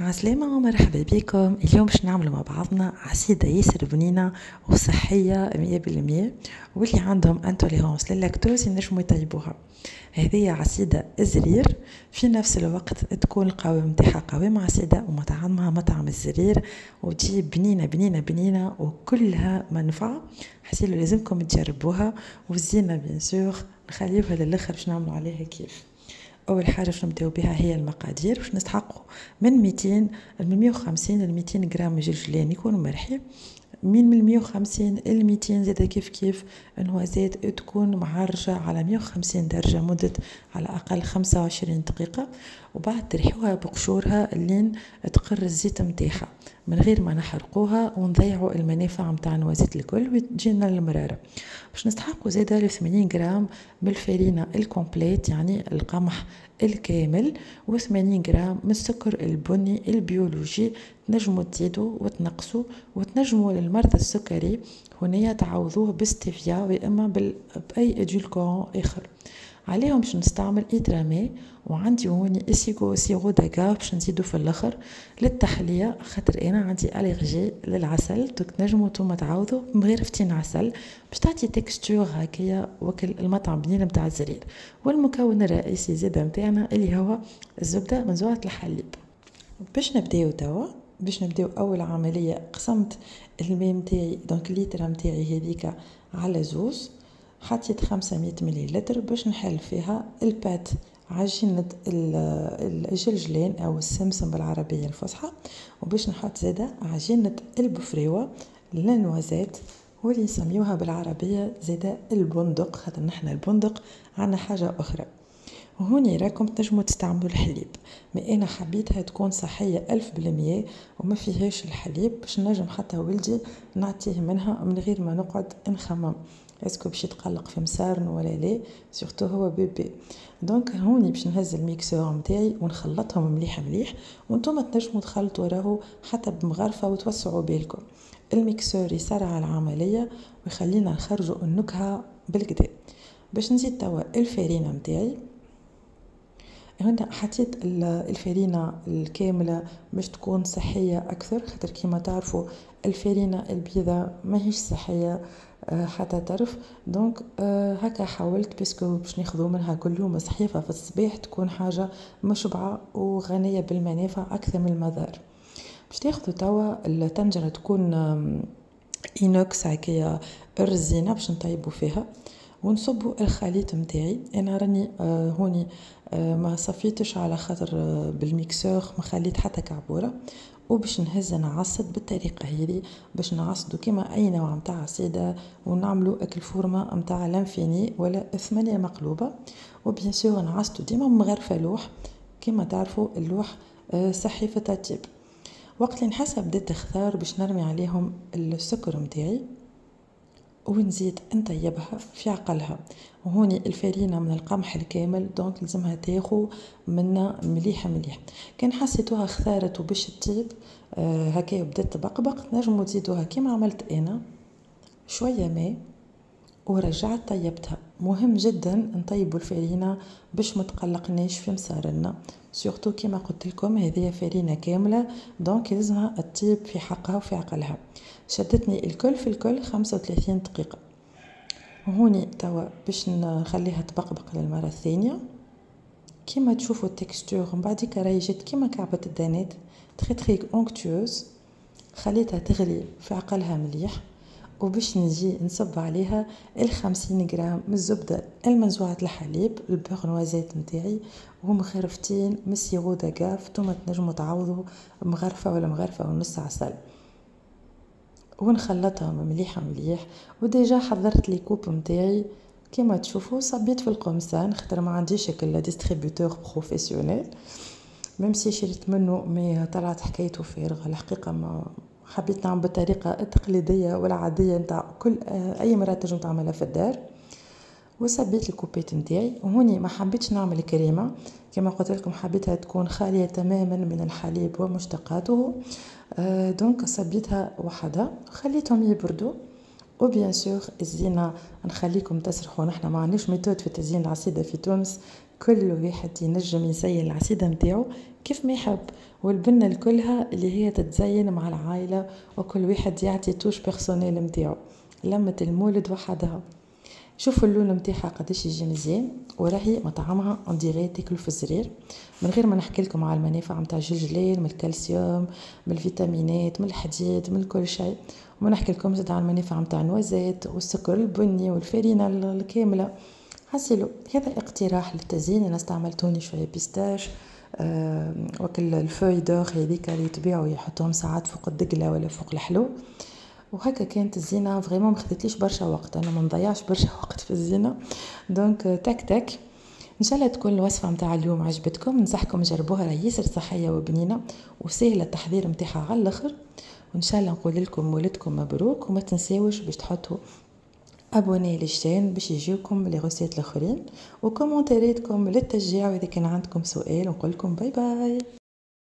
عسلامة ومرحبا بكم. اليوم باش نعملوا مع بعضنا عصيدة ياسر بنينة وصحية 100%، واللي عندهم انتوليرانس للاكتوز ينجموا يطيبوها. هذه عصيدة الزرير، في نفس الوقت تكون القوام متاعها قوام عصيدة ومطعمها مطعم الزرير، وتجيب بنينة بنينة بنينة وكلها منفعة. حسيلو لازمكم تجربوها، والزينة بيان سور نخليوها للاخر باش نعملوا عليها كيف. اول حاجه باش نبداو بها هي المقادير. باش نستحقوا من 200 من 150 ل 200 غرام جلجلان يكونوا مرحي، من 150 ل 200 زاد كيف كيف نوازات تكون معرجة على 150 درجة مدة على أقل 25 دقيقة، وبعد تريحوها بقشورها لين تقر الزيت متاعها من غير ما نحرقوها ونضيعوا المنافع متاع نوازات الكل وتجينا المرارة. باش نستحقوا زادة 80 غرام من الفارينة الكومبليت يعني القمح الكامل، و80 غرام من السكر البني البيولوجي. تنجموا تزيدوا وتنقصوا، وتنجموا للمرضى السكري هنا تعوضوه بستيفيا واما باي ادولكورون اخر. عليهم باش نستعمل إدرامي، وعندي هوني سيغو داكا باش نزيدو في الاخر للتحليه، خاطر انا عندي الرجي للعسل. دوك نجمو نتوما تعوضوا من غير فتين عسل باش تعطي تكستور هكايا وكل المطعم بنين نتاع الزرير. والمكون الرئيسي زاده نتاعنا اللي هو الزبده منزوعه الحليب. باش نبداو توا، باش نبداو اول عمليه قسمت الماء نتاعي دونك الليتر نتاعي هذيك على زوز، حطيت 500 مليلتر باش نحل فيها البات عجينة الجلجلان او السمسم بالعربية الفصحى، وباش نحط زادة عجينة البفريوة للنوازات واللي نسميوها بالعربية زادة البندق، خاطر نحنا البندق عنا حاجة اخرى. وهوني راكم تنجموا تستعملوا الحليب، ما انا حبيتها تكون صحية 1000% وما فيهاش الحليب باش نجم حتى ولدي نعطيه منها من غير ما نقعد نخمم اسكو باش يتقلق في مسارن ولا لا، سورتو هو بيبي. دونك هوني باش نهز الميكسور نتاعي ونخلطهم مليح مليح، وانتم تنجموا تخلطوا راهو حتى بمغرفة وتوسعوا بالكم. الميكسور يسرع العملية ويخلينا نخرجوا النكهة بالكدا. باش نزيد توا الفارينة نتاعي، هنا حطيت الفارينة الكاملة باش تكون صحية أكثر، خاطر كيما تعرفوا الفارينة البيضاء ماهيش صحية حتى طرف. دونك هكا حاولت باسكو باش ناخذوا منها كل يوم صحيفة في الصباح تكون حاجة مشبعة وغنية بالمنافع أكثر من المضار. باش تاخذوا توا الطنجرة تكون إينوكس هكايا الرزينة باش نطيبوا فيها، ونصبوا الخليط متاعي. انا راني هوني ما صفيتش على خاطر بالميكسور ما خليت حتى كعبوره، وباش نهز نعصد بالطريقه هذه باش نعصدوا كما اي نوع متاع عصيده، ونعملوا اكل فورمه متاع لانفيني ولا 8 مقلوبه. وبيان سور نعصدوا ديما مغرفه لوح، كما تعرفوا اللوح صحي في الترتيب. وقت اللي نحسها بدات تختار باش نرمي عليهم السكر متاعي ونزيد نطيبها في عقلها. وهوني الفارينة من القمح الكامل دونك لازمها تاخو منا مليحة مليح. كان حسيتوها اختارت وباش تطيب هكا بدات تبقبق، نجمو تزيدوها كيما عملت انا شوية ماء ورجعت طيبتها. مهم جدا نطيبوا الفارينة باش متقلقناش في مسارنا، سورتو كيما قلت لكم هذه فارينة كاملة دونك لازمها تطيب في حقها وفي عقلها. شدتني الكل في الكل 35 دقيقة. وهوني توا باش نخليها تبقبق للمرة الثانية كيما تشوفوا التكستور. من بعد راهي جات كيما كعبة الدانات تري اونكتوز. خليتها تغلي في عقلها مليح، وباش نجي نصب عليها 50 غرام من الزبدة المنزوعة الحليب البيغ نوازات نتاعي، ومغرفتين من سيغو داكاف. نتوما تنجموا تعوضوا مغرفة ولا مغرفة ونص عسل، ونخلطها مليحة مليح. وديجا حضرت لي كوب نتاعي كما تشوفوا، صبيت في القمصان خاطر ما عنديش هكا ديستريبيوتور بروفيسيونيل، ميم سي شريت منه مي طلعت حكايته فارغه الحقيقه. ما حبيت نعمل بالطريقه التقليديه والعاديه نتاع كل اي مرة تنجم تعملها في الدار. وصبيت الكوبيت نتاعي، وهوني ما حبيتش نعمل كريمه كما قلت لكم، حبيتها تكون خاليه تماما من الحليب ومشتقاته. دونك صبيتها وحدها خليتهم يبردوا. وبيان سور الزينه نخليكم تسرحوا، نحنا ما عندناش ميثود في تزيين العصيده في تونس كل واحد ينجم يزين العصيدة متاعو كيف ما يحب، والبنة الكلها اللي هي تتزين مع العائلة، وكل واحد يعطي توش بيرسونيل متاعو. لمة المولد وحدها. شوفوا اللون متاعها قداش يجي مزيان، وراهي مطعمها انديري تاكلوا في الزرير. من غير ما نحكي لكم على المنافع نتاع الجلجلين من الكالسيوم من الفيتامينات من الحديد من كل شيء، وما نحكي لكم زاد على المنافع نتاع النوازات والسكر البني والفرينه الكامله. حسيلو هذا اقتراح للتزيين، انا استعملتوني شويه بيستاش وكل الفوي دور هذيك اللي يتبيعوا يحطوهم ساعات فوق الدقله ولا فوق الحلو، وهكا كانت الزينه فريمون ما خدتليش برشا وقت، انا ما نضيعش برشا وقت في الزينه. دونك تك تك. ان شاء الله تكون الوصفه نتاع اليوم عجبتكم، ننصحكم تجربوها، راهي ياسر صحيه وبنينه وسهله التحضير نتاعها على الاخر. وان شاء الله نقول لكم مولدكم مبروك، وما تنساوش باش تحطوا ابوني للشين باش يجيوكم لي غوسيت الاخرين، وكومونتيريتكم للتشجيع، واذا كان عندكم سؤال نقول لكم باي باي.